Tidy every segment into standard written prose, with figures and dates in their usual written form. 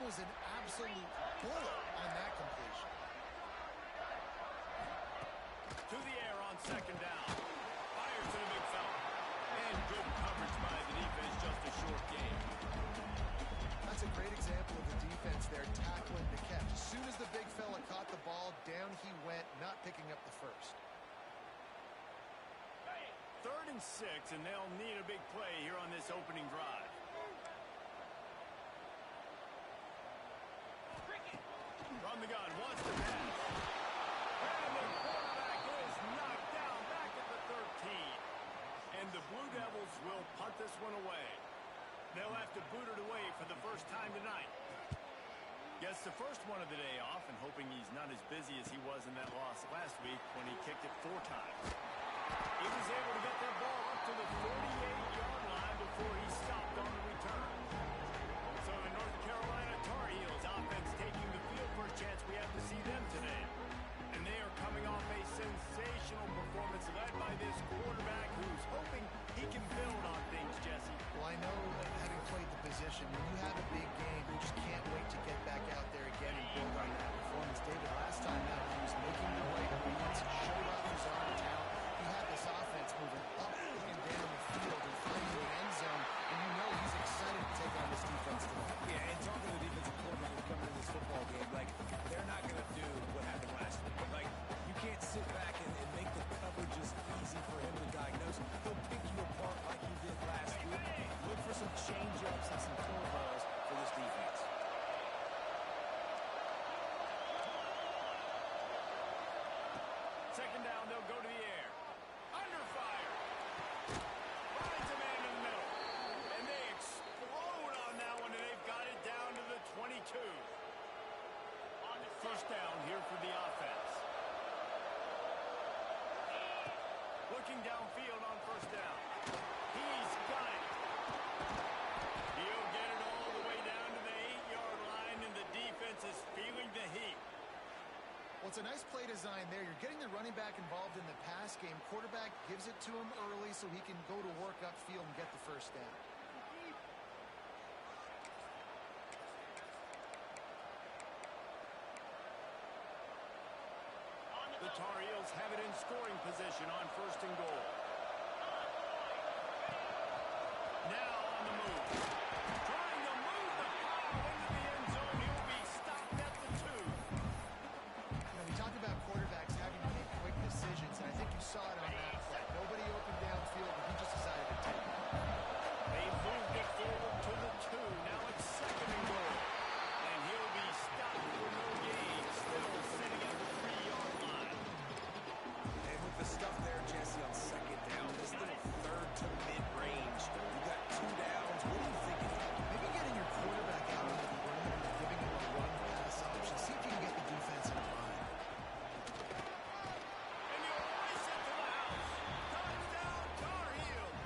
was an absolute bullet on that completion. To the air on second down. Fires to the big fella. And good coverage by the defense, just a short game. That's a great example of the defense there tackling the catch. As soon as the big fella caught the ball, down he went, not picking up the first. 3rd and 6, and they'll need a big play here on this opening drive. From the gun, wants to pass. And the quarterback is knocked down back at the 13. And the Blue Devils will punt this one away. They'll have to boot it away for the first time tonight. Gets the first one of the day off, and hoping he's not as busy as he was in that loss last week when he kicked it 4 times. He was able to get that ball up to the 48-yard line before he stopped on the return. So the North Carolina Tar Heels offense taking the field for a chance. We have to see them today. And they are coming off a sensational performance led by this quarterback who's hoping he can build on things, Jesse. Well, I know, having played the position, when you have a big game, you just can't wait to get back out there again and build on that performance. David, last time out, he was making the right reads, showed off his arm talent. He had this offense moving up and down the field and finding the end zone, and you know he's excited to take on this defense tonight. Yeah, and talking to the defensive coordinator coming into this football game, like, they're not going to do what happened last week. Like, you can't sit back and make the coverages easy for him to diagnose. He'll pick you apart like he did last week. Look for some change-ups and some curveballs for this defense. Second down, they'll go to the air. Under fire. Finds a man in the middle. And they explode on that one, and they've got it down to the 22. First down here for the offense. Looking downfield on first down. He's got it. He'll get it all the way down to the 8-yard line, and the defense is feeling the heat. Well, it's a nice play design there. You're getting the running back involved in the pass game. Quarterback gives it to him early so he can go to work upfield and get the first down. The Tar Heels have it in scoring position on 1st and goal. Now on the move. Trying to move the ball into the end zone. He'll be stopped at the 2. You know, we talked about quarterbacks having to make quick decisions, and I think you saw it on that play. Nobody opened downfield, but he just decided to take it. They moved it forward to the 2. Now it's 2nd and goal. And he'll be stopped for no gain. Still sitting at the 3-yard line. And with the stuff there, Jesse, on second down, this little 3rd to mid-range, you got 2 downs. What are you thinking? Maybe getting your quarterback out on the perimeter and giving him a run-pass option. See if you can get the defense in a bind. And you'll race it to the house. Touchdown, Tar Heels.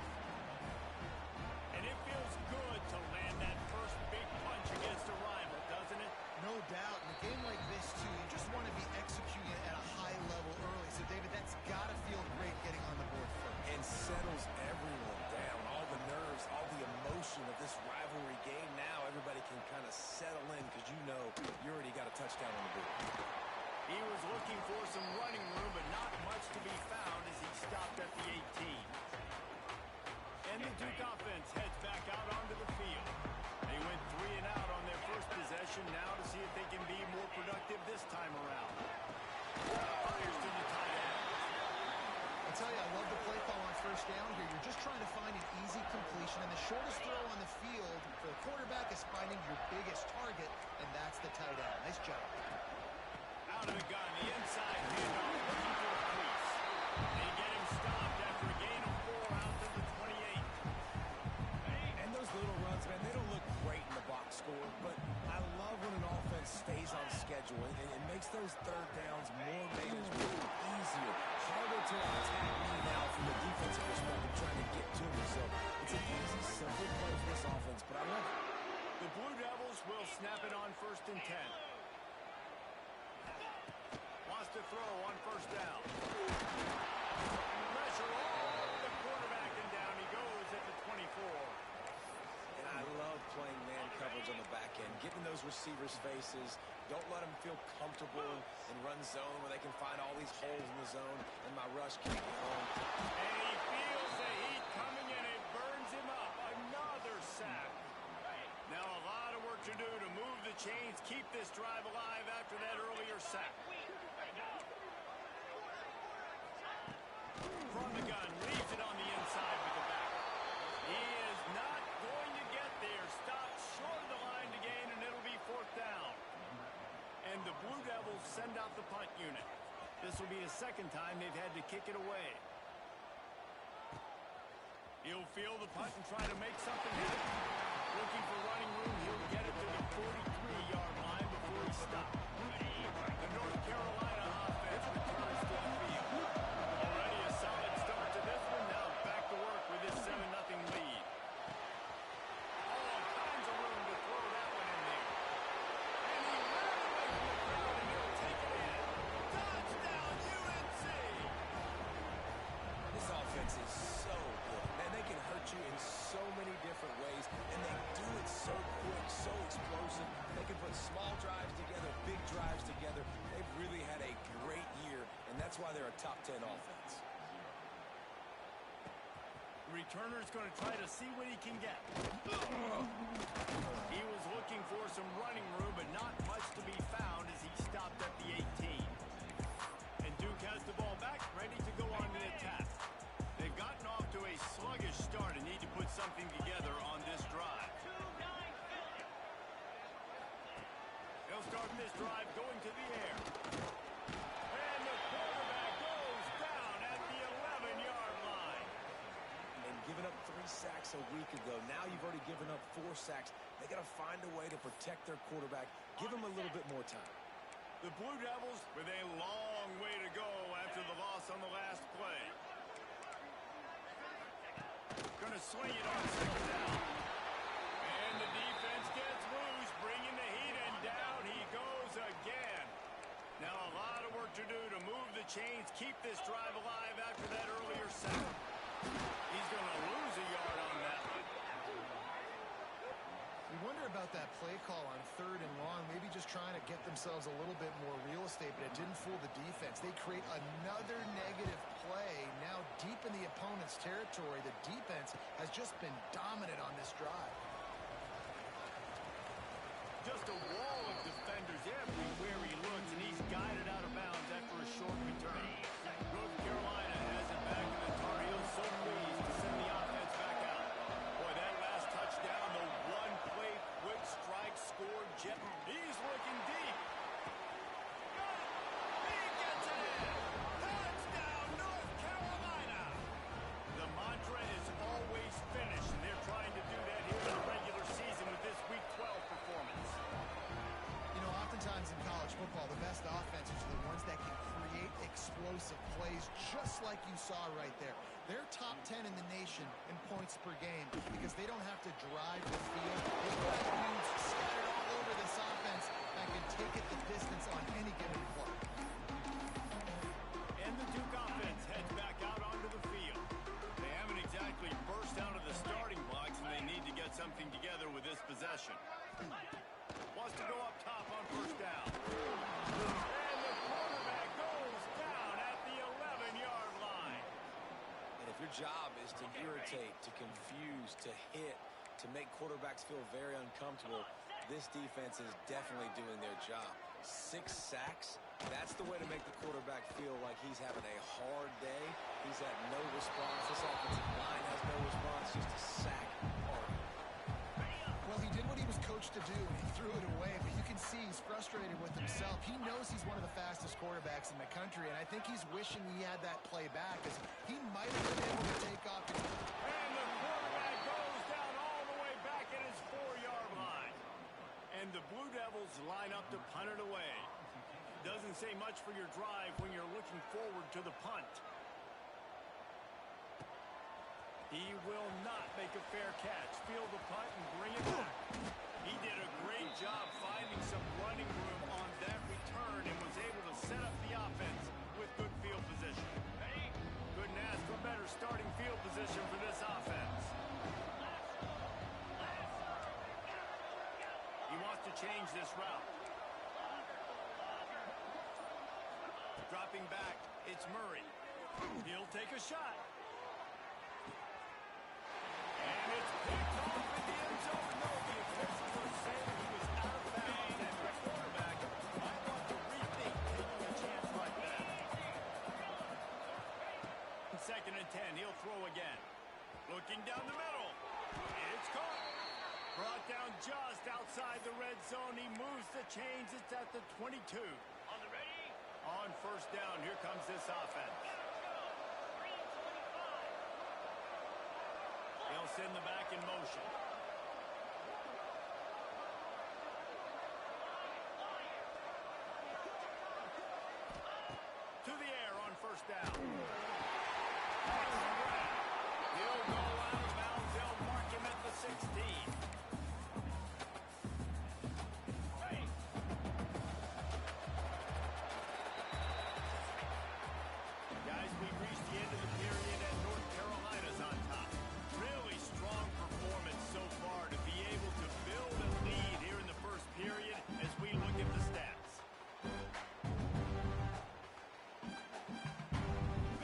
And it feels good to land that first big punch against a rival, doesn't it? No doubt. In a game like this, too, you just want to be executing it at a high level early. So, David, that's got to feel great getting on the board first. And settles everyone down. All the nerves, all the emotion of this rivalry game. Now everybody can kind of settle in because you know you already got a touchdown on the board. He was looking for some running room, but not much to be found as he stopped at the 18. And the Duke offense heads back out onto the field. They went 3 and out on their first possession. Now to see if they can be more productive this time around. Fires to the tight end. I'll tell you, I love the play call on first down here. You're just trying to find an easy completion, and the shortest throw on the field for the quarterback is finding your biggest target, and that's the tight end. Nice job. Out of the gun, the inside handoff, looking for a crease. They get him stopped after a gain of 4 out to the 28. And those little runs, man, they don't look great in the box score, but I love when an offense stays on schedule and it makes those 3rd downs more manageable, easier, harder to attack me now from a defensive perspective trying to get to me. So it's an easy, simple play for this offense, but I love it. The Blue Devils will snap it on 1st and 10. Wants to throw on first down. Pressure all over the quarterback, and down he goes at the 24. And I I love playing man coverage on the back end, getting those receivers' faces. Don't let them feel comfortable and run zone where they can find all these holes in the zone, and my rush can't get home. And he feels the heat coming, and it burns him up. Another sack. Now a lot of work to do to move the chains, keep this drive alive after that earlier sack. From the gun, leaves it on the inside with the back. He is not going to get there. Stopped short of the line to gain, and it'll be 4th down. And the Blue Devils send out the punt unit. This will be the 2nd time they've had to kick it away. He'll field the punt and try to make something happen. Looking for running room, he'll get it to the 43-yard line before he stops. The North Carolina offense returns to the field. Already a solid start to this one. Now back to work with this 7-0 lead. All kinds of room to throw that one in there. And he ran away from the crowd, and he'll take it in. Touchdown, UNC! This offense is so good. Man, they can hurt you in so many different ways, and they do it so quick, so explosive. They can put small drives together, big drives together. They've really had a great year, and that's why they're a top 10 offense. The returner's going to try to see what he can get. He was looking for some running room, but not much to be found as he stopped at the 18. And Duke has the ball back, ready to go on the attack. They've gotten off to a sluggish start and need to put something together on this drive. They'll start this drive going to the air. And the quarterback goes down at the 11-yard line. And giving up 3 sacks a week ago, now you've already given up 4 sacks. They got to find a way to protect their quarterback. Give him a little bit more time. The Blue Devils with a long way to go after the loss on the last play. Going to swing it on 2nd down. And the defense gets loose, bringing the heat, and down he goes again. Now a lot of work to do to move the chains, keep this drive alive after that earlier sack. He's going to lose a yard on that one. You wonder about that play call on 3rd and long, maybe just trying to get themselves a little bit more real estate, but it didn't fool the defense. They create another negative play now deep in the opponent's territory. The defense has just been dominant on this drive. Just a wall of defenders everywhere he looks, and he's guided out of bounds after a short return. North Carolina has it back in the Tar Heels, so pleased to send the offense back out. Boy, that last touchdown, the one-play quick strike scored jet. He's looking deep. Got it. He gets it in. Touchdown, North Carolina. The mantra is always finish, and they're trying to do that here in the regular season with this Week 12 performance. You know, oftentimes in college football, the best offenses are the ones that can create explosive plays, just like you saw right there. They're top 10 in the nation in points per game because they don't have to drive the field. They've got dudes scattered all over this offense that can take it the distance on any given play. And the Duke offense heads back out onto the field. They haven't exactly burst out of the starting blocks, and they need to get something together with this possession. Wants to go up top on 1st down. And the quarterback goes down at the 11-yard line. And if your job is to irritate, to confuse, to hit, to make quarterbacks feel very uncomfortable, this defense is definitely doing their job. 6 sacks, that's the way to make the quarterback feel like he's having a hard day. He's had no response. This offensive line has no response, just a sack party. Well, he did what he was coached to do, and he threw it away, but you can see he's frustrated with himself. He knows he's one of the fastest quarterbacks in the country, and I think he's wishing he had that play back, as he might have been able to take off. And the quarterback goes down all the way back at his 4-yard line. And the Blue Devils line up to punt it away. Doesn't say much for your drive when you're looking forward to the punt. He will not make a fair catch. Field the punt and bring it back. He did a great job finding some running room on that return and was able to set up the offense with good field position. Couldn't ask for better starting field position for this offense. change this route. Dropping back, it's Murray. He'll take a shot. And it's picked off in the end zone. No, the officials are saying he was out of bounds. And the quarterback might want to rethink taking a chance like that. 2nd and 10, he'll throw again. Looking down the middle. It's caught. Brought down just outside the red zone. He moves the chains. It's at the 22. On the ready. On 1st down, here comes this offense. They'll send the back in motion. To the air on 1st down. He'll go out of bounds. They'll mark him at the 16. Guys, we've reached the end of the period and North Carolina's on top. Really strong performance so far to be able to build a lead here in the 1st period as we look at the stats.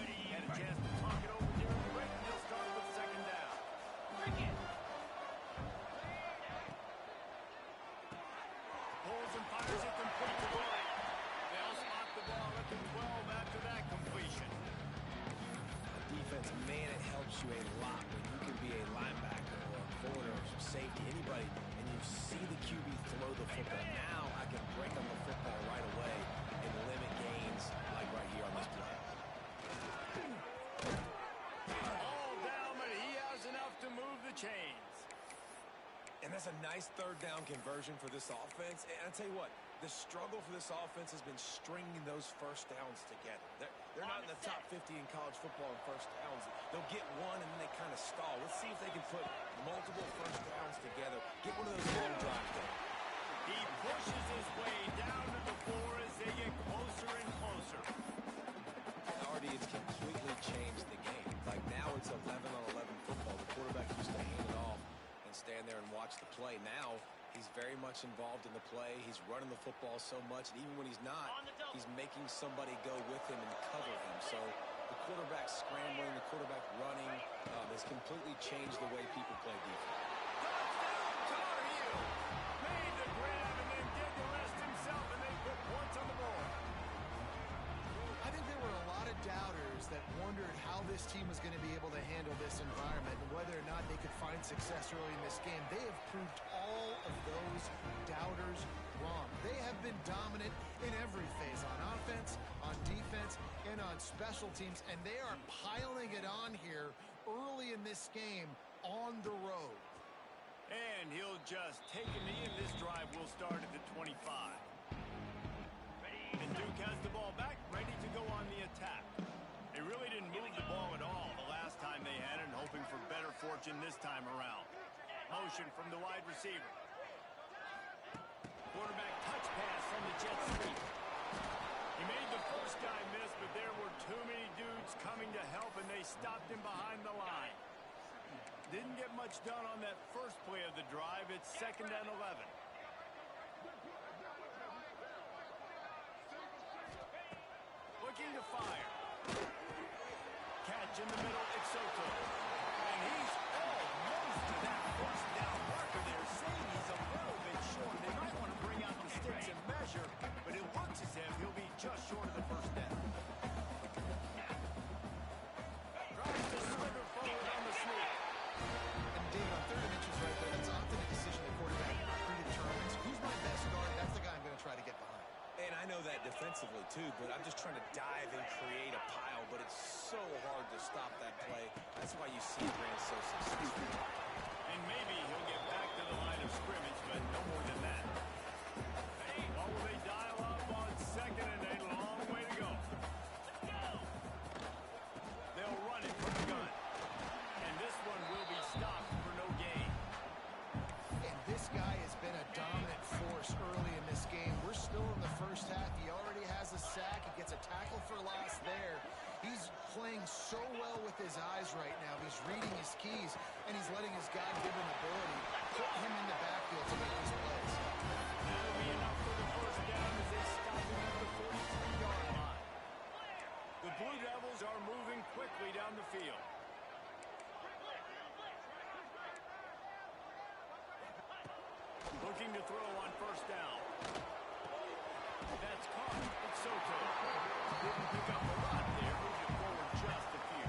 Had a chance to talk it over during the break, and they'll start with 2nd down. Pulls and fires it complete to right. They'll spot the ball at the 12 after that completion. Defense, man, it helps you a lot when you can be a linebacker or a corner or some safety, anybody, and you see the QB throw the football. Now I can break on the football right away and limit gains like right here on this play. All down, but he has enough to move the chains. And that's a nice 3rd down conversion for this offense. And I'll tell you what, the struggle for this offense has been stringing those 1st downs together. They're not in the top 50 in college football in 1st downs. They'll get one and then they kind of stall. Let's see if they can put multiple 1st downs together. Get one of those long drives there. He pushes his way down to the floor as they get closer and closer. Already it's completely changed the game. Like now it's 11-on-11 football. The quarterback used to hand it off and stand there and watch the play. Now he's very much involved in the play. He's running the football so much, and even when he's not, he's making somebody go with him and cover him. So the quarterback scrambling, the quarterback running has completely changed the way people play defense. Touchdown, Tar Heel! Made the grab and then did the rest himself, and they put points on the board. I think there were a lot of doubters that wondered how this team was going to be able to handle this environment and whether or not they could find success early in this game. They have proved all of those doubters wrong. They have been dominant in every phase, on offense, on defense, and on special teams, and they are piling it on here early in this game on the road. And he'll just take a knee, and this drive will start at the 25. And Duke has the ball back, ready to go on the attack. They really didn't move the ball at all the last time they had it, and hoping for better fortune this time around. Motion from the wide receiver. Quarterback touch pass from the jet sweep. He made the first guy miss, but there were too many dudes coming to help, and they stopped him behind the line. Didn't get much done on that first play of the drive. It's 2nd and 11. Looking to fire. Catch in the middle, it's Soto. And he's almost to that 1st down marker there, saying he's a little bit short. They might want to bring out the sticks and measure, but it looks as if he'll be just short of the 1st down. Tries to slither forward on the sneak. And David, on 3rd and inches right there, that's often a decision the quarterback predetermines. Who's my best guard? That's the guy I'm going to try to get behind. And I know that defensively, too, but I'm just trying to dive and create a pile, but it's so hard to stop that play. That's why you see Grant so successful. And maybe he'll get back to the line of scrimmage, but no more than that. What will they dial up on 2nd and a long way to go? They'll run it from the gun. And this one will be stopped for no gain. And this guy has been a dominant force early in this game. We're still in the 1st half. He already has a sack. He gets a tackle for loss there. He's playing so well with his eyes right now. He's reading his keys, and he's letting his God-given ability put him in the backfield to make these plays. Looking to throw on first down. That's caught. It's Soto. Didn't pick up a lot there. Moved it forward just a few.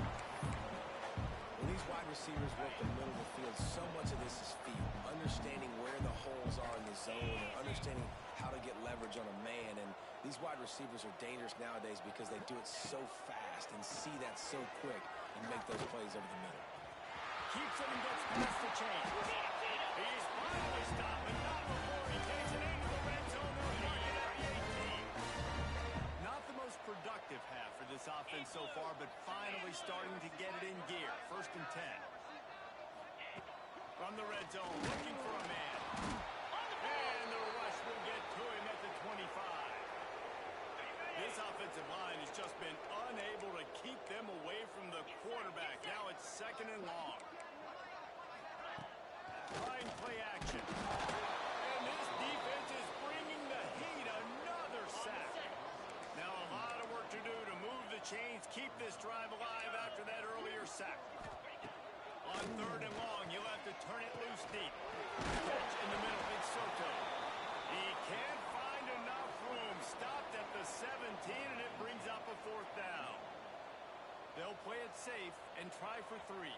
When these wide receivers work the middle of the field, so much of this is feel. Understanding where the holes are in the zone and understanding how to get leverage on a man. And these wide receivers are dangerous nowadays because they do it so fast and see that so quick and make those plays over the middle. Keeps it and gets past the chain. He's finally stopped, but not before he takes it into the red zone. They'll mark it at the 18. Not the most productive half for this offense so far, but finally starting to get it in gear. 1st and 10. From the red zone, looking for a man. And the rush will get to him at the 25. This offensive line has just been unable to keep them away from the quarterback. Now it's 2nd and long. Line play action. And this defense is bringing the heat. Another sack. Now a lot of work to do to move the chains, keep this drive alive after that earlier sack. On 3rd and long, you'll have to turn it loose deep. Catch in the middle, it's Soto. He can't find enough room. Stopped at the 17, and it brings up a 4th down. They'll play it safe and try for 3.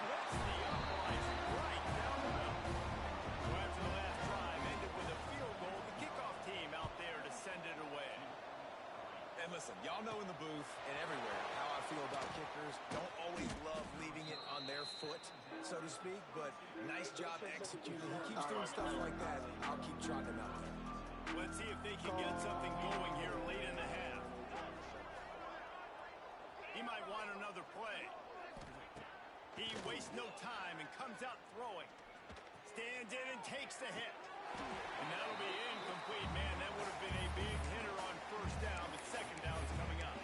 Splits the uprights right down the middle. So after the last drive ended with a field goal, the kickoff team out there to send it away. And listen, y'all know in the booth and everywhere how I feel about kickers. Don't always love leaving it on their foot, so to speak, but nice job executing. He keeps doing stuff like that. I'll keep trotting him out there. Let's see if they can get something going here late in the half. He might want another play. He wastes no time and comes out throwing. Stands in and takes the hit. And that'll be incomplete, man. That would have been a big hitter on 1st down, but 2nd down's coming up.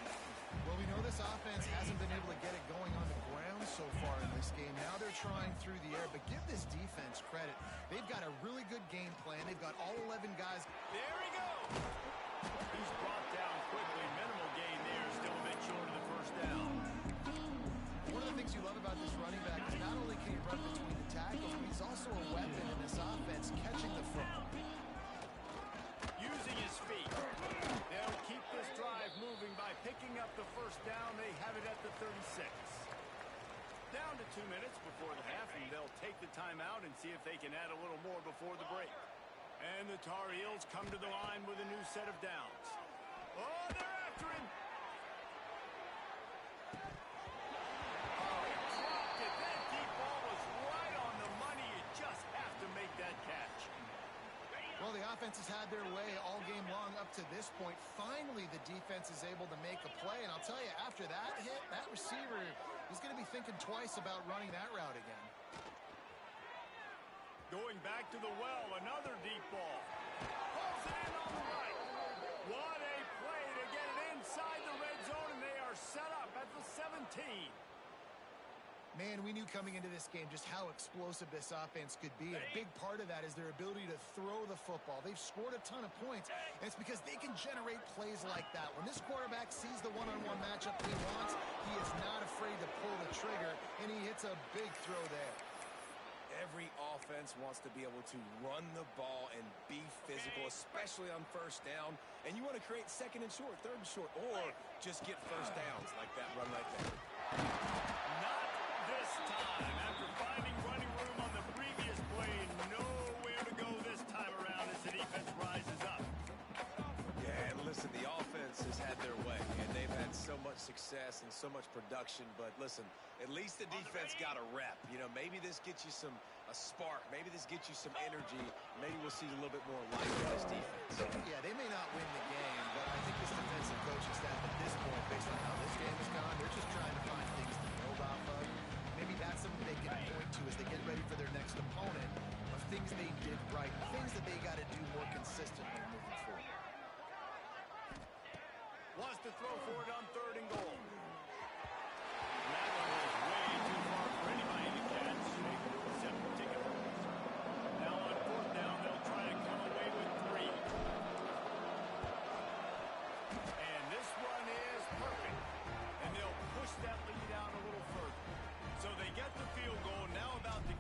Well, we know this offense hasn't been able to get it going on the ground so far in this game. Now they're trying through the air, but give this defense credit. They've got a really good game plan. They've got all 11 guys. There he goes. He's brought down quickly. Minimal gain there. Still a bit short of the 1st down. One of the things you love about this running back is not only can he run between the tackles, but he's also a weapon in this offense, catching the football. Using his feet. They'll keep this drive moving by picking up the 1st down. They have it at the 36. Down to 2 minutes before the half, and they'll take the timeout and see if they can add a little more before the break. And the Tar Heels come to the line with a new set of downs. Oh, they're after him. Oh, he dropped it. That deep ball was right on the money. You just have to make that catch. Well, the offense has had their way all game long up to this point. Finally, the defense is able to make a play. And I'll tell you, after that hit, that receiver is going to be thinking twice about running that route again. Going back to the well, another deep ball. Pulls it in on the right. What a play to get it inside the red zone, and they are set up at the 17. Man, we knew coming into this game just how explosive this offense could be. And a big part of that is their ability to throw the football. They've scored a ton of points, and it's because they can generate plays like that. When this quarterback sees the one-on-one matchup he wants, he is not afraid to pull the trigger, and he hits a big throw there. Every offense wants to be able to run the ball and be physical, especially on 1st down. And you want to create 2nd and short, 3rd and short, or just get 1st downs like that run right there. Not this time. After finding running room on the previous play, nowhere to go this time around as the defense rises up. Yeah, and listen, the offense has had their way, and they've had so much success and so much production. But listen, at least the defense got a rep. You know, maybe this gets you a spark. Maybe this gets you some energy. Maybe we'll see a little bit more life in this defense. Yeah, they may not win the game, but I think this defensive coaching staff at this point, based on how this game has gone, they're just trying to find things to build off of. Maybe that's something they can point to as they get ready for their next opponent, of things they did right, things that they got to do more consistently moving forward. Wants to throw for it on 3rd and goal. And that one was way too far for anybody to catch, except for ticket holders. Now on 4th down, they'll try to come away with 3. And this one is perfect. And they'll push that lead out a little further. So they get the field goal, now about to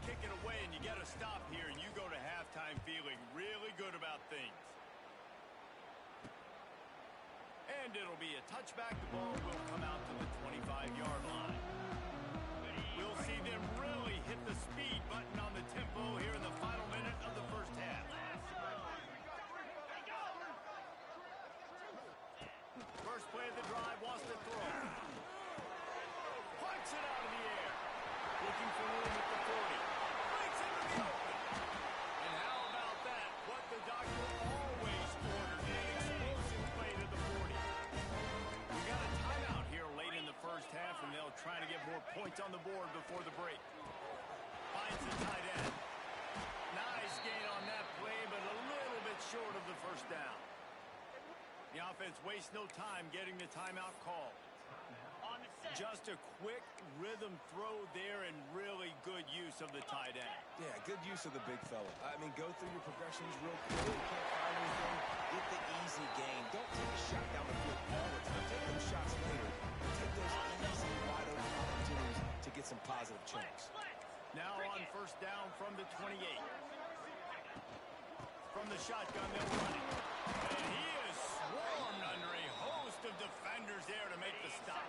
And it'll be a touchback. The ball will come out to the 25-yard line. We'll see them really hit the speed button on the tempo here in the final minute of the first half. First play of the drive, wants to throw. Punts it out of the air. Looking for room at the 40. Breaks into the open. And how about that? What the doctor always ordered. An explosive play to the 40. We got a timeout here late in the first half, and they'll try to get more points on the board before the break. Finds the tight end. Nice gain on that play, but a little bit short of the first down. The offense wastes no time getting the timeout call. Just a quick rhythm throw there and really good use of the tight end. Yeah, good use of the big fella. I mean, go through your progressions real quick. You can't find anything. Get the easy gain. Don't take a shot down the field all the time. Take those shots later. Take those easy, wide open opportunities to get some positive chunks. Now on first down from the 28. From the shotgun, they'll run it. And he is swarmed under a host of defenders there to make the stop.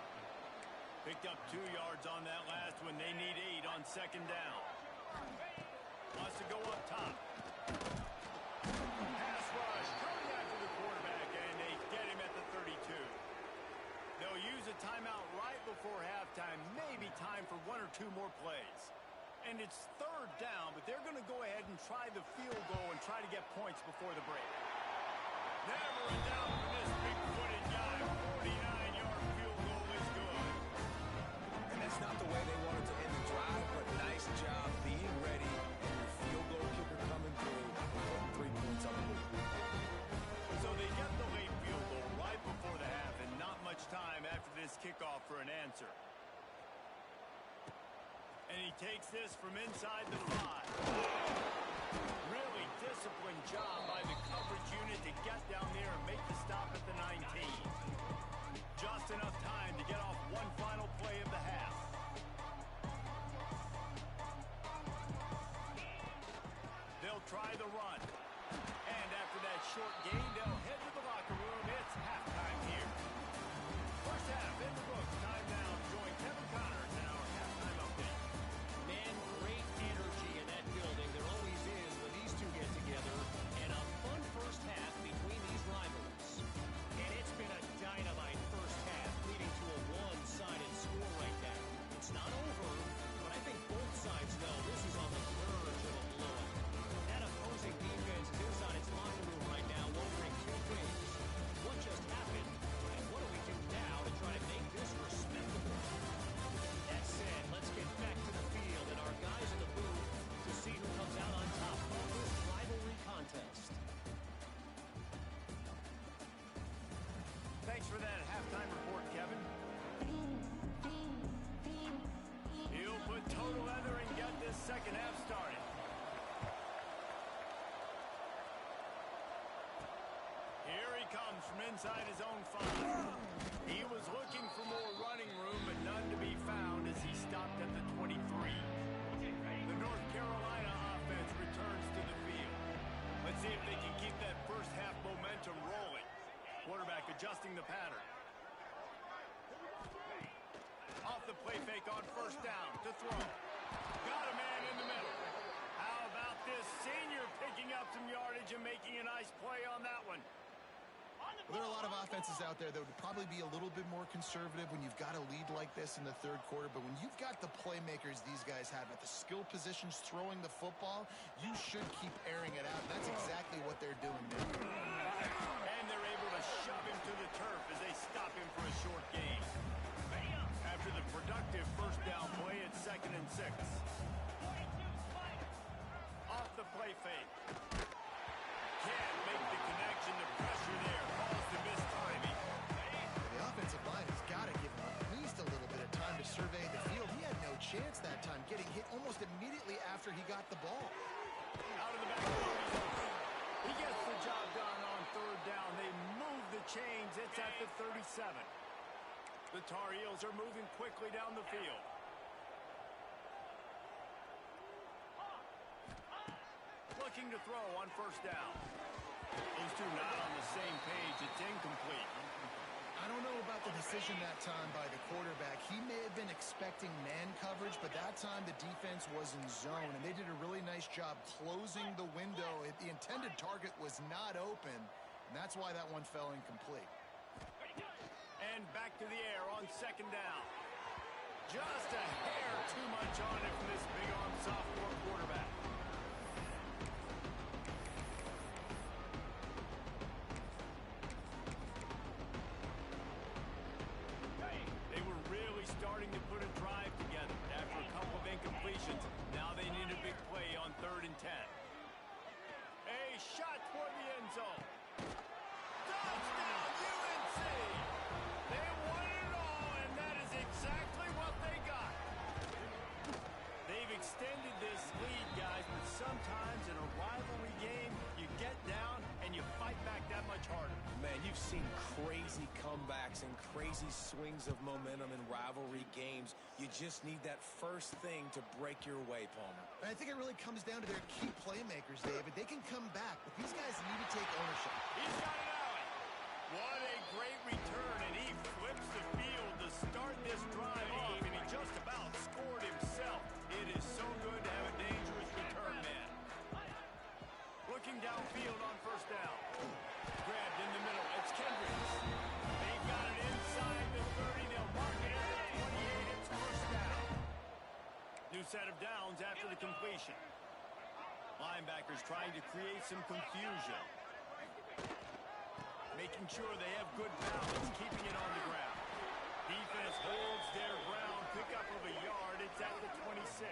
Picked up 2 yards on that last one. They need 8 on second down. Wants to go up top. Pass rush coming after the quarterback, and they get him at the 32. They'll use a timeout right before halftime. Maybe time for 1 or 2 more plays. And it's third down, but they're going to go ahead and try the field goal and try to get points before the break. Never a doubt for this big-footed guy. 49-yard field goal is good. And that's not the way they wanted to end the drive, but nice job being ready and your field goal kicker coming through and putting 3 points on the board. So they get the late field goal right before the half and not much time after this kickoff for an answer. And he takes this from inside the 5. Really disciplined job by the coverage unit to get down there and make the stop at the 19. Just enough time to get off one final play of the half. They'll try the run. And after that short gain, they'll head to the locker room. It's halftime here. First half in the books. Time now to join Kevin Connors in our halftime update. Man, great energy in that building. There always is when these two get together. And a fun first half between these rivals. And it's been a dynamite first half, leading to a one-sided score right now. It's not over, but I think both sides know this is on the verge of a blowout. That opposing defense is inside its locker room right now, wondering 2 things. What just happened, and what do we do now to try to make this respectable? That said, let's get back to the field and our guys in the booth to see who comes out on top of this rivalry contest. Thanks for that halftime report, Kevin. He'll put total leather and get this second half started. Here he comes from inside his own 5. He was looking for more running room, but none to be found as he stopped at the 23. The North Carolina offense returns to the field. Let's see if they can keep that first half momentum rolling. Quarterback adjusting the pattern. Off the play fake on first down to throw. Got a man in the middle. How about this senior picking up some yardage and making a nice play on that one? Well, there are a lot of offenses out there that would probably be a little bit more conservative when you've got a lead like this in the third quarter. But when you've got the playmakers these guys have at the skill positions throwing the football, you should keep airing it out. That's exactly what they're doing there. And they're able to shove him to the turf as they stop him for a short gain. After the productive first down play, it's 2nd and 6. Off the play fake. Can't make the connection. The pressure there caused the missed timing. The offensive line has got to give him at least a little bit of time to survey the field. He had no chance that time, getting hit almost immediately after he got the ball. Out of the backfield. He gets the job done on third down. They move the chains. It's at the 37. The Tar Heels are moving quickly down the field. Looking to throw on first down. Those two not on the same page. It's incomplete. I don't know about the decision that time by the quarterback. He may have been expecting man coverage, but that time the defense was in zone, and they did a really nice job closing the window. The intended target was not open, and that's why that one fell incomplete. And back to the air on second down. Just a hair too much on it from this big-arm sophomore quarterback. They were really starting to put a drive together. After a couple of incompletions, now they need a big play on 3rd and 10. A shot toward the end zone. Touchdown, UNC! They won it all, and that is exactly what they got. They've extended this lead, guys, but sometimes in a rivalry game, you get down and you fight back that much harder. Man, you've seen crazy comebacks and crazy swings of momentum in rivalry games. You just need that first thing to break your way, Palmer. And I think it really comes down to their key playmakers, David. They can come back, but these guys need to take ownership. He's got it out. What a great return, and he flips the field to start this drive off, and he just about scored himself. It is so good to have a dangerous return man. Looking downfield on 1st down. Grabbed in the middle. It's Kendricks. They've got it inside the 30. They'll mark it at the 28. It's 1st down. New set of downs after the completion. Linebackers trying to create some confusion. Making sure they have good balance, keeping it on the ground. Defense holds their ground, pick up of a yard. It's at the 26.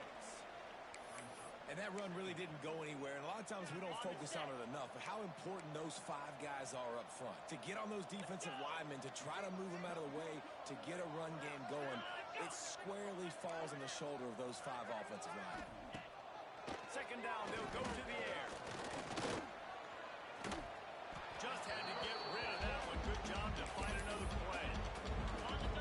And that run really didn't go anywhere, and a lot of times we don't focus on it enough, but how important those 5 guys are up front. To get on those defensive linemen, to try to move them out of the way, to get a run game going, it squarely falls on the shoulder of those 5 offensive linemen. 2nd down, they'll go to the air. Just had to get rid of that one. Good job to find another play.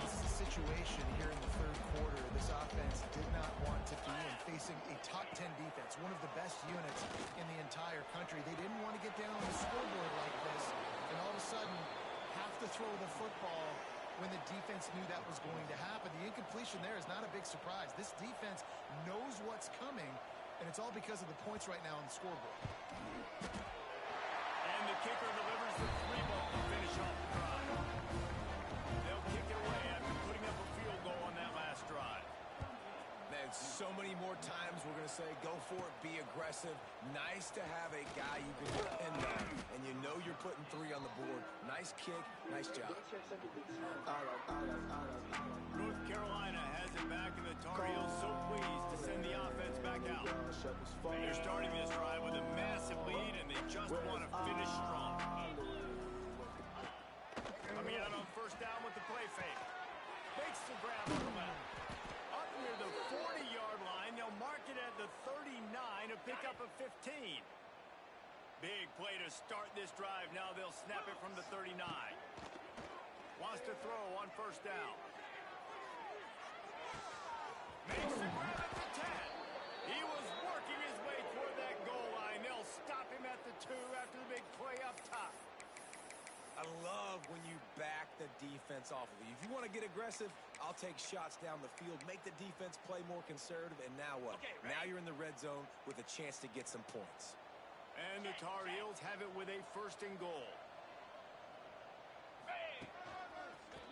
This is a situation here in the 3rd quarter. This offense did not want to be in, facing a top 10 defense, one of the best units in the entire country. They didn't want to get down on the scoreboard like this, and all of a sudden have to throw the football when the defense knew that was going to happen. The incompletion there is not a big surprise. This defense knows what's coming, and it's all because of the points right now on the scoreboard. And the kicker delivers the 3-ball to finish off the drive. They'll kick it away after putting up a field goal on that last drive. Man, so many more times we're going to say, go for it, be aggressive. Nice to have a guy you can depend on, and you know you're putting 3 on the board. Nice kick, nice job. North Carolina has it back, and the Tar Heels so pleased to send the offense back out. They're starting this drive with a massive lead, and they just want to finish strong. Coming out on 1st down with the play fake. Makes the grab on the left. Up near the 40-yard line, they'll mark it at the 39, a pickup of 15. Big play to start this drive. Now they'll snap it from the 39. Wants to throw on 1st down. Makes the grab at the 10. He was working his way toward that goal line. They'll stop him at the 2 after the big play up top. I love when you back the defense off of you. If you want to get aggressive, I'll take shots down the field, make the defense play more conservative, and now what? Okay, now you're in the red zone with a chance to get some points. And the Tar Heels have it with a 1st and goal.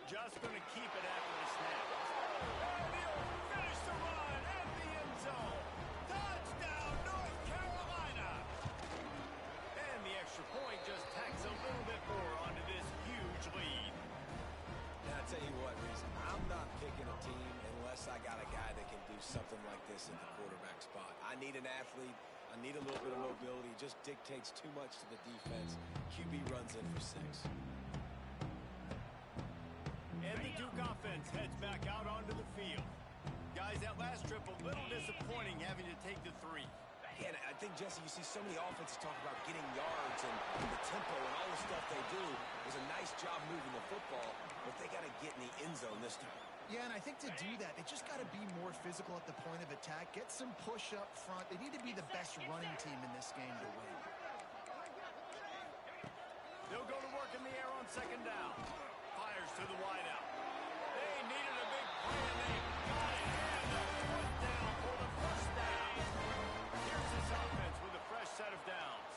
Just going to keep it after the snap. And he'll finish the run at the end zone. Touchdown, North Carolina. And the extra point just tacks a little bit more onto this huge lead. Now, I'll tell you what, Reese, I'm not picking a team unless I got a guy that can do something like this at the quarterback spot. I need an athlete. I need a little bit of mobility. It just dictates too much to the defense. QB runs in for 6. And the Duke offense heads back out onto the field. Guys, that last trip a little disappointing having to take the 3. And I think, Jesse, you see so many offenses talk about getting yards and the tempo and all the stuff they do. It was a nice job moving the football, but they got to get in the end zone this time. Yeah, and I think to do that, they just got to be more physical at the point of attack, get some push up front. They need to be the best running team in this game to win. They'll go to work in the air on 2nd down. Fires to the wideout. They needed a big play, and they got it. And the fourth down for the first down. Here's this offense with a fresh set of downs.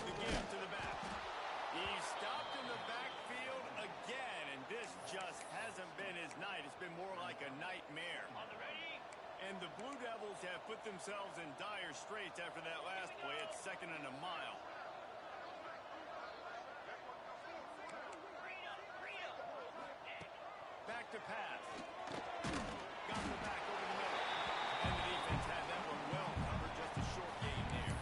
The give to the back. He's stopped in the backfield again, and this just hasn't been his night. It's been more like a nightmare. And the Blue Devils have put themselves in dire straits after that last play. It's 2nd and a mile. Back to pass. Got the back over the middle. And the defense had that one well covered. Just a short gain there.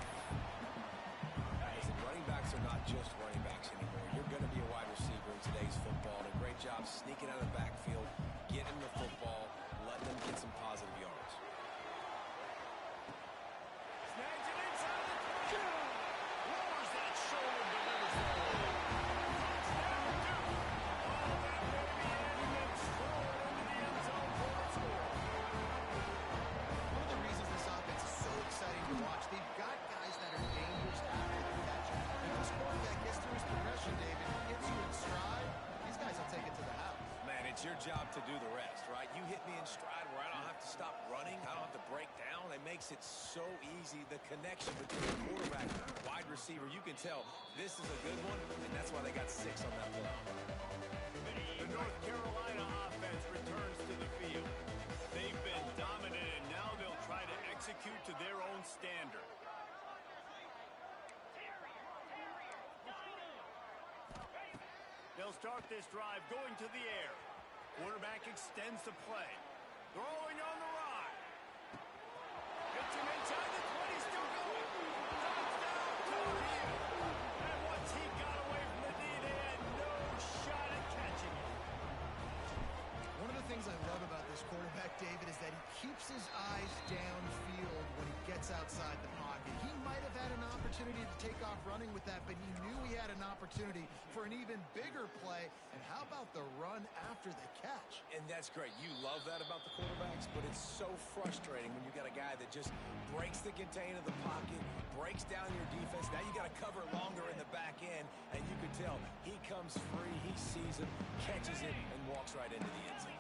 Listen, running backs are not just running backs anymore. You're going to be a wide receiver in today's football. And a great job sneaking out of the backfield, getting the football, letting them get some positive yards. Snags it inside the 20. Lowers that shoulder, delivers the ball. Touchdown, Duke. Oh, that may be it. And then throw it into the end zone for the score. One of the reasons this offense is so exciting to watch, they've got guys that are dangerous after the catch. And this quarterback gets through his progression, David, gets you in stride, these guys will take it to the house. Man, it's your job to do the rest, right? You hit me in stride where I don't have to stop running. I don't have to break down. It makes it so easy. The connection between the quarterback and the wide receiver, you can tell this is a good one, and that's why they got 6 on that play. The North Carolina offense returns to the field. They've been dominant, and now they'll try to execute to their own standard. They'll start this drive going to the air. Quarterback extends the play. Throwing on the run. Gets him inside the 20, still going. Touchdown, Tar Heel. And once he got away from the knee, they had no shot at catching it. One of the things I love about this quarterback, David, is that he keeps his eyes downfield when he gets outside the pocket. He might have had an opportunity to take off running with that, but he knew he had an opportunity for an even bigger play. And how about the run after the catch? And that's great. You love that about the quarterbacks, but it's so frustrating when you got a guy that just breaks the contain of the pocket, breaks down your defense. Now you got to cover longer in the back end, and you can tell he comes free, he sees him, catches it, and walks right into the end zone.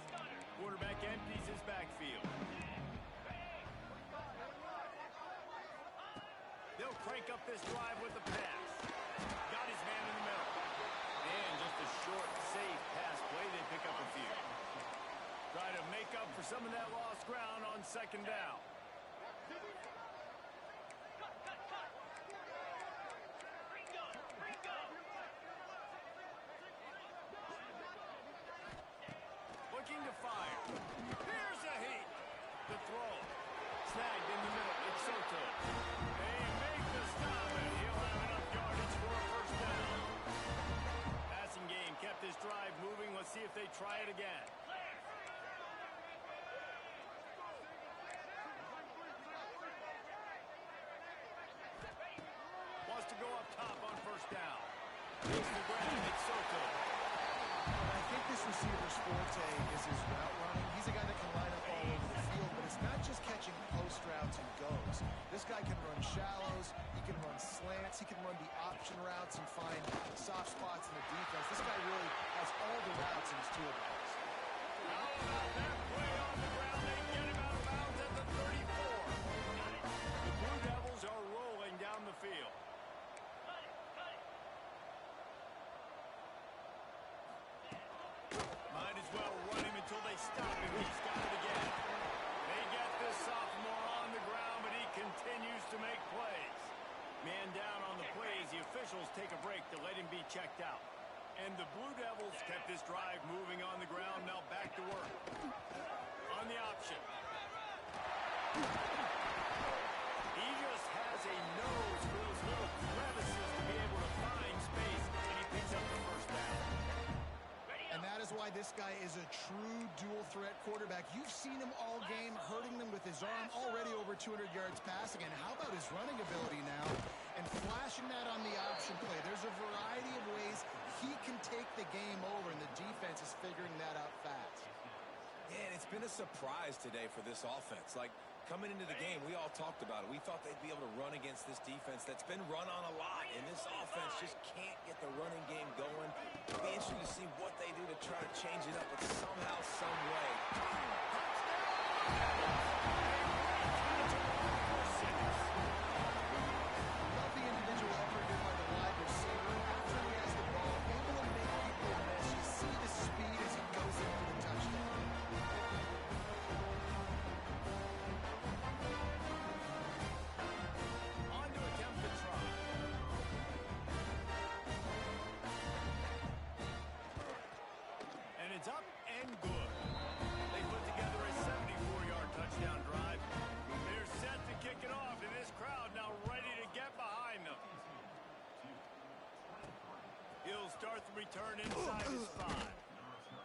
Quarterback empties his backfield. They'll crank up this drive with the pass. Got his man in the middle. And just a short, safe pass play. They pick up a few. Try to make up for some of that lost ground on 2nd down. Looking to fire. Here's a heat. The throw. Snagged in the middle. It's Soto. They make the stop, and he'll have enough yardage for a first down. Passing game kept this drive moving. Let's see if they try it again. Wants to go up top on 1st down. Here's the grab. It's Soto. I think this receiver's forte is his route running. He's a guy that can line up all over the field, but it's not just catching post routes and goes. This guy can run shallows, he can run slants, he can run the option routes and find soft spots in the defense. This guy really has all the routes in his toolbox. How about that play on the ground? They get him out of bounds at the 34. The Blue Devils are rolling down the field. Might as well run him until they stop him. He's got it again. They get this sophomore on the ground, but he continues to make plays. Man down on the plays. The officials take a break to let him be checked out. And the Blue Devils kept this drive moving on the ground. Now back to work. On the option. He just has a nose for those little crevices to be able to find space, and he picks up the first down. And that is why this guy is a true dual-threat quarterback. You've seen him all game, hurting them with his arm, already over 200 yards passing. And how about his running ability now? And flashing that on the option play. There's a variety of ways he can take the game over, and the defense is figuring that out fast. Yeah, and it's been a surprise today for this offense. Like, Coming into the game, we all talked about it. We thought they'd be able to run against this defense that's been run on a lot, and this offense just can't get the running game going. It'll be interesting to see what they do to try to change it up, but somehow, some way. Love the individual effort here by the wide receiver. After he has the ball, able to make people miss. You see the speed as he goes in for the touchdown. On to attempt the try. And it's up and good. They put together a 74-yard touchdown drive. They're set to kick it off, and this crowd now ready to get behind them. He'll start the return inside his 5.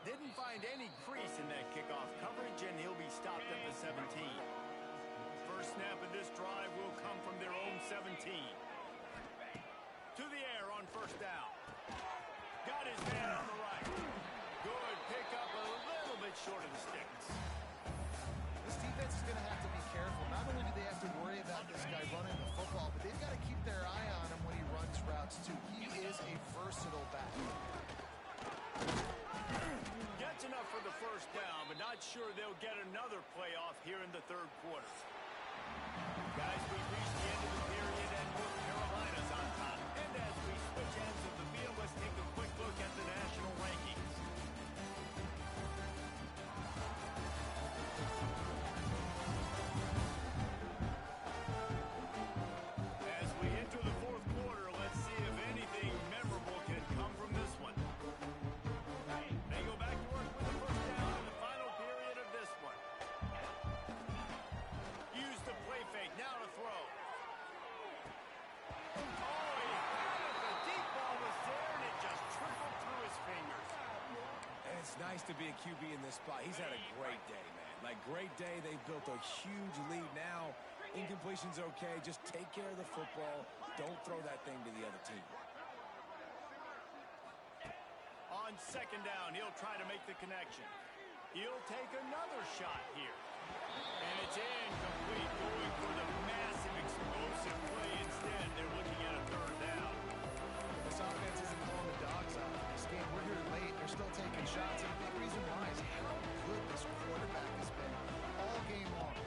Didn't find any crease in that kickoff coverage, and he'll be stopped at the 17. First snap of this drive will come from their own 17. To the air on first down. Got his man on the right. Good pickup, a little bit short of the sticks. This defense is going to have to be careful. Not only do they have to worry about this guy running the football, but they've got to keep their eye on him when he runs routes, too. He is a versatile back. Gets enough for the first down, but not sure they'll get another playoff here in the third quarter. Guys, we've reached the end of the period, and North Carolina's on top. And as we switch ends of the field, let's take a quick look at the national rankings. As we enter the fourth quarter, let's see if anything memorable can come from this one. They go back to work with the first down in the final period of this one. Use the play fake, now to throw. Oh, he had it. The deep ball was there, and it just trickled through his fingers. And it's nice to be a QB in this spot. He's had a great day, man. Like, great day. They've built a huge lead now. Incompletion's okay. Just take care of the football. Don't throw that thing to the other team. On second down, he'll try to make the connection. He'll take another shot here. And it's incomplete, going for the massive explosive play. Instead, they're looking at a third down. This offense isn't pulling the dogs out of this game. We're here late. They're still taking shots. And a big reason why is how good this quarterback has been all game long.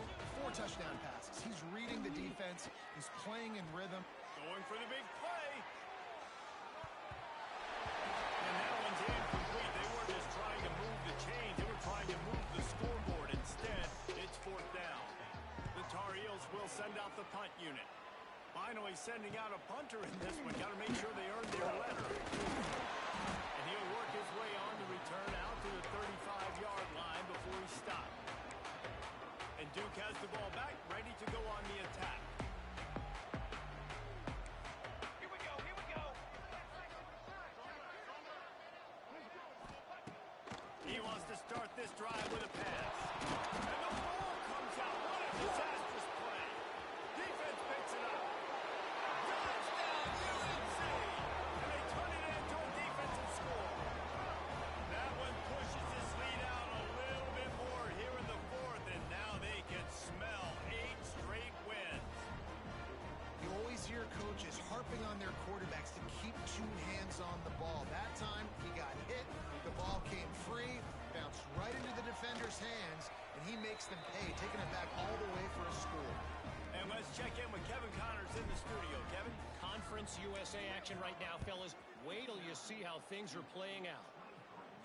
4 touchdown passes. He's reading the defense. He's playing in rhythm. Going for the big play. And that one's incomplete. They weren't just trying to move the chain. They were trying to move the scoreboard. Instead, it's fourth down. The Tar Heels will send out the punt unit. Finally sending out a punter in this one. Got to make sure they earn their letter. And he'll work his way on the return out to the 35-yard line before he stopped. And Duke has the ball back, ready to go on the attack. Here we go, here we go. He wants to start this drive with a pass. And the ball comes out. What a disastrous play. Defense picks it up. Touchdown, UNC. And they turn it into a defensive score. That one pushes this lead out a little bit more here in the fourth, and now they can smell 8 straight wins. You always hear coaches harping on their quarterbacks to keep 2 hands on the ball. That time, he got hit. The ball came free, bounced right into the defender's hands, and he makes them pay, taking it back all the way for a score. And let's check in with Kevin Connors in the studio. Kevin? Conference USA action right now, fellas. Wait till you see how things are playing out.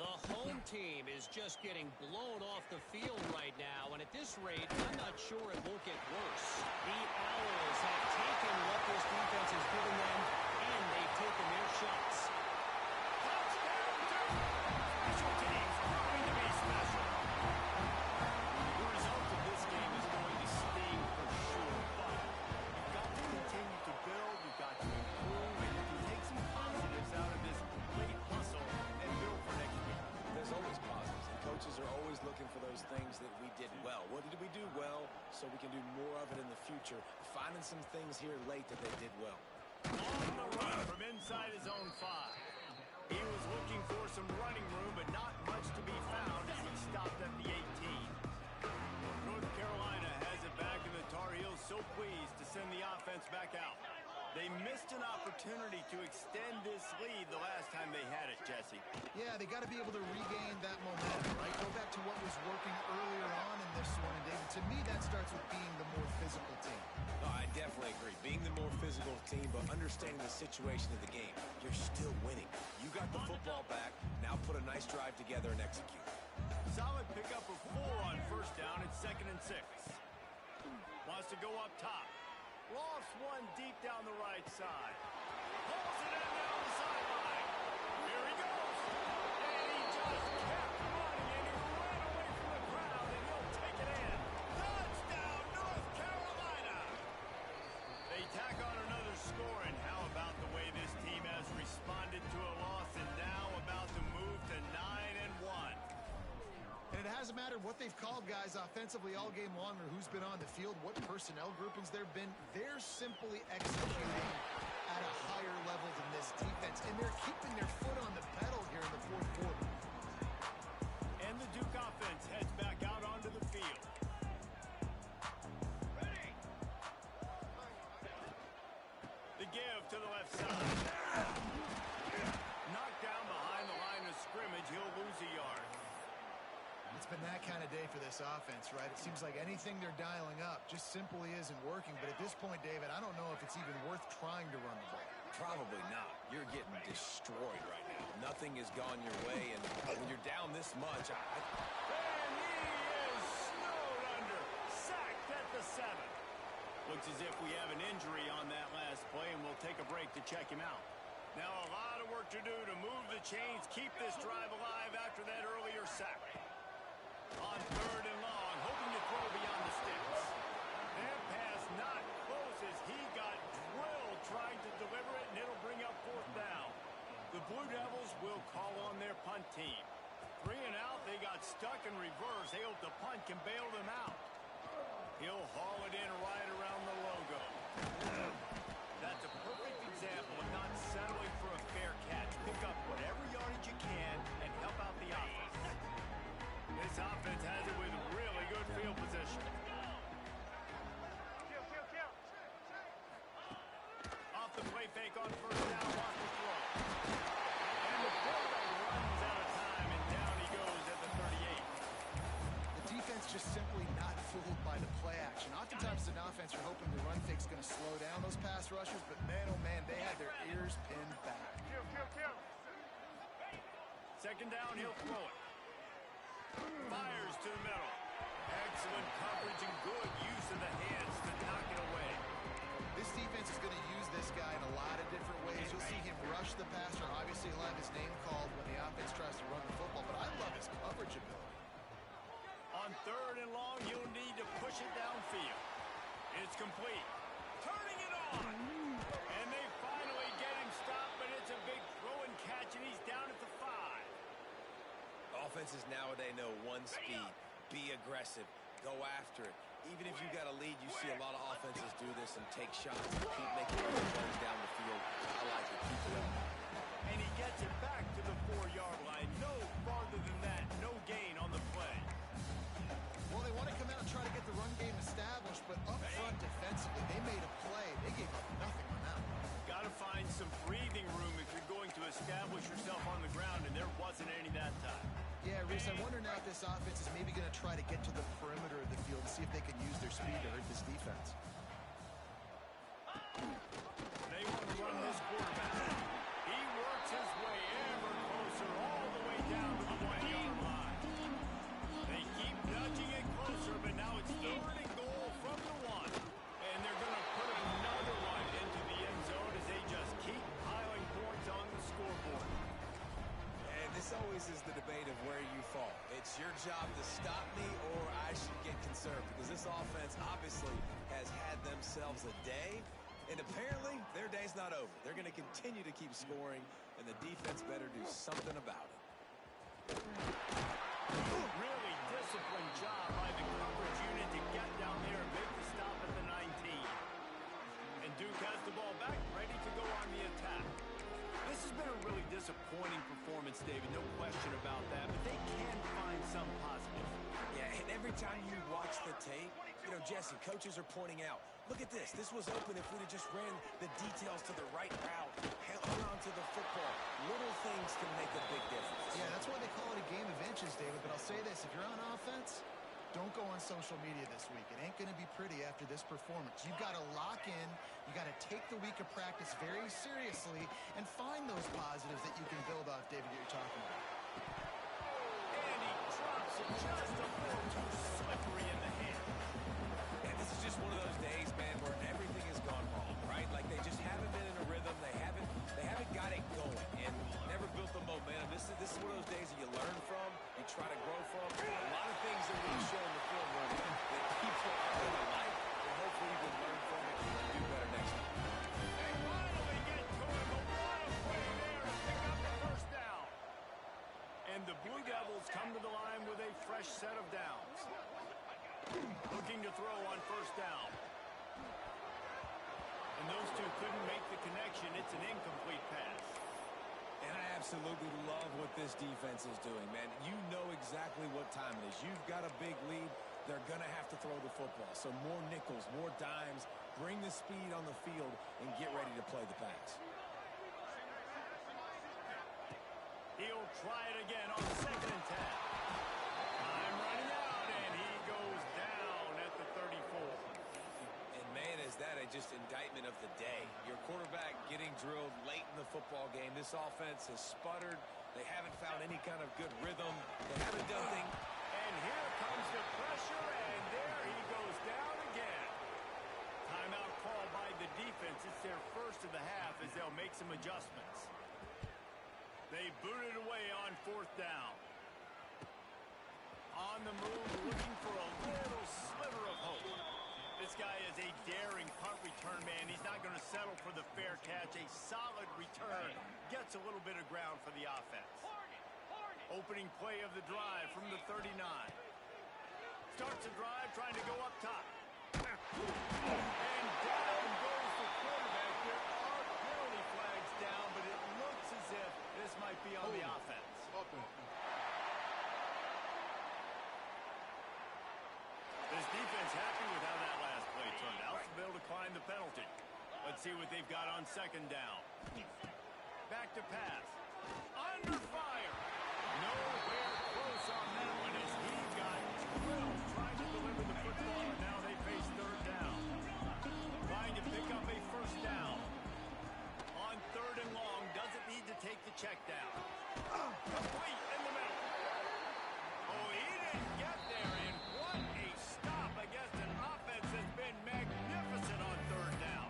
The home team is just getting blown off the field right now, and at this rate, I'm not sure it won't get worse. The Owls have taken what this defense has given them, and they've taken their shots. Touchdown, Duke! Special teams going to be special. The result of this game is going to sting for sure, but you've got to continue to build, you've got to improve, and you can take some positives out of this late hustle and build for next week. There's always positives, and coaches are always looking for those things that we did well. What did we do well so we can do more of it in the future? Finding some things here late that they did well. On the run from inside his own 5. He was looking for some running room, but not much to be found as he stopped at the 18. North Carolina has it back, and the Tar Heels so pleased to send the offense back out. They missed an opportunity to extend this lead the last time they had it, Jesse. Yeah, they got to be able to regain that momentum, right? Go back to what was working earlier on in this one. And David, to me, that starts with being the more physical team. No, I definitely agree. Being the more physical team, but understanding the situation of the game. You're still winning. You got the football back. Now put a nice drive together and execute. Solid pickup of 4 on first down. It's 2nd and 6. Wants to go up top. Lofts one deep down the right side. Pulls it in down the sideline. Here he goes. And he just kept running, and he ran away from the crowd, and he'll take it in. Touchdown, North Carolina. They tack on another score, and how about the way this team has responded to a loss, and now about to move to 9-1. And it hasn't mattered what they've called guys offensively all game long or who's been on the field, what personnel groupings there have been. They're simply executing at a higher level than this defense, and they're keeping their foot on the pedal here in the fourth quarter. And the Duke offense heads back out onto the field. Ready. The give to the left side. Knocked down behind the line of scrimmage. He'll lose a yard. It's been that kind of day for this offense, right? It seems like anything they're dialing up just simply isn't working. But at this point, David, I don't know if it's even worth trying to run the ball. Probably not. You're getting destroyed right now. Nothing has gone your way, and when you're down this much, And he is snowed under. Sacked at the 7. Looks as if we have an injury on that last play, and we'll take a break to check him out. Now a lot of work to do to move the chains, keep this drive alive after that earlier sack. On 3rd and long, hoping to throw beyond the sticks. That pass not close as he got drilled trying to deliver it, and it'll bring up 4th down. The Blue Devils will call on their punt team. 3 and out, they got stuck in reverse. They hope the punt can bail them out. He'll haul it in right around the logo. That's a perfect example of not settling for a fair catch. Pick up whatever yardage you can and help out the offense. This offense has it with really good field position. Off the play fake on first down, wants to throw. And the quarterback runs out of time, and down he goes at the 38. The defense just simply not fooled by the play action. Oftentimes, an offense, you're hoping the run fake's going to slow down those pass rushers, but man, oh man, they had their ears pinned back. 2nd down, he'll throw it. Fires to the middle. Excellent coverage and good use of the hands to knock it away. This defense is going to use this guy in a lot of different ways. You'll see him rush the passer. Obviously, he'll have his name called when the offense tries to run the football, but I love his coverage ability. On 3rd and long, you'll need to push it downfield. It's complete. Turning it on. And they finally get him stopped, but it's a big throw and catch, and he's down at the 5. offenses nowadays know one speed. Be aggressive. Go after it. Even if you got a lead, you see a lot of offenses do this and take shots and keep making runs down the field. I like it. Keep it up. And he gets it back to the 4-yard line. No farther than that. No gain on the play. Well, they want to come out and try to get the run game established, but up front defensively, they made a play. They gave up nothing on that one. Got to find some breathing room if you're going to establish yourself on the ground, and there wasn't any that time. Yeah, Reese, I wonder now if this offense is maybe going to try to get to the perimeter of the field and see if they can use their speed to hurt this defense. They want to run this quarterback. He works his way ever closer all the way down to the 1-yard line. They keep nudging it closer, but now it's 3rd and goal from the 1. And they're going to put another one into the end zone as they just keep piling points on the scoreboard. And this always is the debate of where you fall. It's your job to stop me or I should get conserved, because this offense obviously has had themselves a day, and apparently their day's not over. They're going to continue to keep scoring, and the defense better do something about it. Really disciplined job by the coverage unit to get down there and make the stop at the 19. And Duke has the ball back, ready to go on the attack. This has been a really disappointing performance, David, no question about that, but they can find some positive. Yeah, and every time you watch the tape, you know, Jesse, coaches are pointing out, look at this. This was open if we'd have just ran the details to the right route, hung on to the football. Little things can make a big difference. Yeah, that's why they call it a game of inches, David. But I'll say this, if you're on offense, don't go on social media this week. It ain't going to be pretty after this performance. You've got to lock in. You got to take the week of practice very seriously and find those positives that you can build off, David, that you're talking about. And he drops it just a little too slippery in the hand. And this is just one of those days, man, where everything has gone wrong, right? Like they just haven't been in a rhythm. They haven't got it going and never built the momentum. This is one of those days that you learn from, you try to grow from. A lot of things that we show in the film room that people are going to like, and hopefully you can learn from it and do better next time. They finally get to him, but what a play there to pick up the first down. And the Blue Devils come to the line with a fresh set of downs. Looking to throw on first down. And those two couldn't make the connection. It's an incomplete pass. And I absolutely love what this defense is doing, man. You know exactly what time it is. You've got a big lead. They're going to have to throw the football. So more nickels, more dimes, bring the speed on the field, and get ready to play the pass. He'll try it again on second and 10. Time running out, and he goes down at the 34. And, man, is that just indictment of the day. Your quarterback getting drilled late in the football game. This offense has sputtered. They haven't found any kind of good rhythm. They haven't done things. And here comes the pressure, and there he goes down again. Timeout called by the defense. It's their first of the half as they'll make some adjustments. They booted away on fourth down. On the move, looking for a little sliver of hope. This guy is a daring punt return man. He's not going to settle for the fair catch. A solid return. Gets a little bit of ground for the offense. Opening play of the drive from the 39. Starts a drive trying to go up top. And down goes the quarterback. There are penalty flags down, but it looks as if this might be on the offense. This defense happy with how that last play turned out. They'll decline the penalty. Let's see what they've got on second down. Back to pass. Under fire. Nowhere close on that one as he got 12 trying to deliver the football, and now they face third down. Trying to pick up a first down. On third and long, doesn't need to take the check down. Complete in the middle. Oh, he didn't get there, and what a stop against an offense that's been magnificent on third down.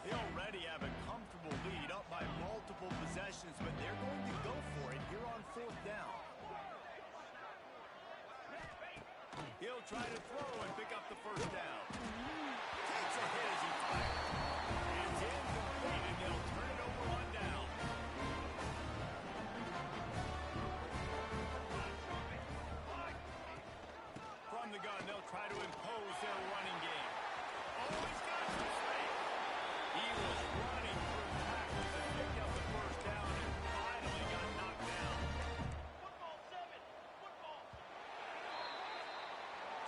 They already have a comfortable lead up by multiple possessions, but they're going to go for it here on fourth down. He'll try to throw and pick up the first down. Takes a hit as he fires. It's incomplete, and they'll turn it over on down. From the gun, they'll try to impose their running game. Oh, he's got some space. He was running through tackles and picked up the first down and finally got knocked down.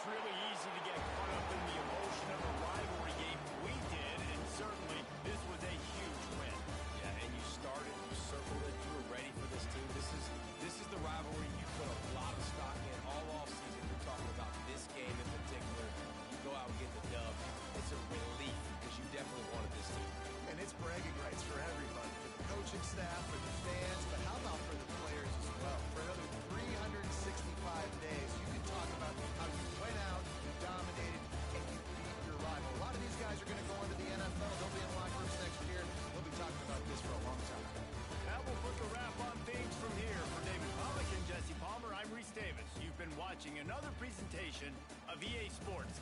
It's really easy to get caught up in the emotion of a rivalry game. We did, and certainly this was a huge win. Yeah, and you started, you circled it, you were ready for this team. This is the rivalry you put a lot of stock in all offseason. You're talking about this game in particular. You go out and get the dub. It's a relief because you definitely wanted this team. And it's bragging rights for everybody, for the coaching staff, for the fans, but how about for the players as well? For another 365 days, you can talk about how you went out, you dominated, and you beat your rival. A lot of these guys are going to go into the NFL. They'll be in locker rooms next year. We'll be talking about this for a long time. That will put the wrap on things from here. For David Pollack and Jesse Palmer, I'm Reese Davis. You've been watching another presentation of EA Sports.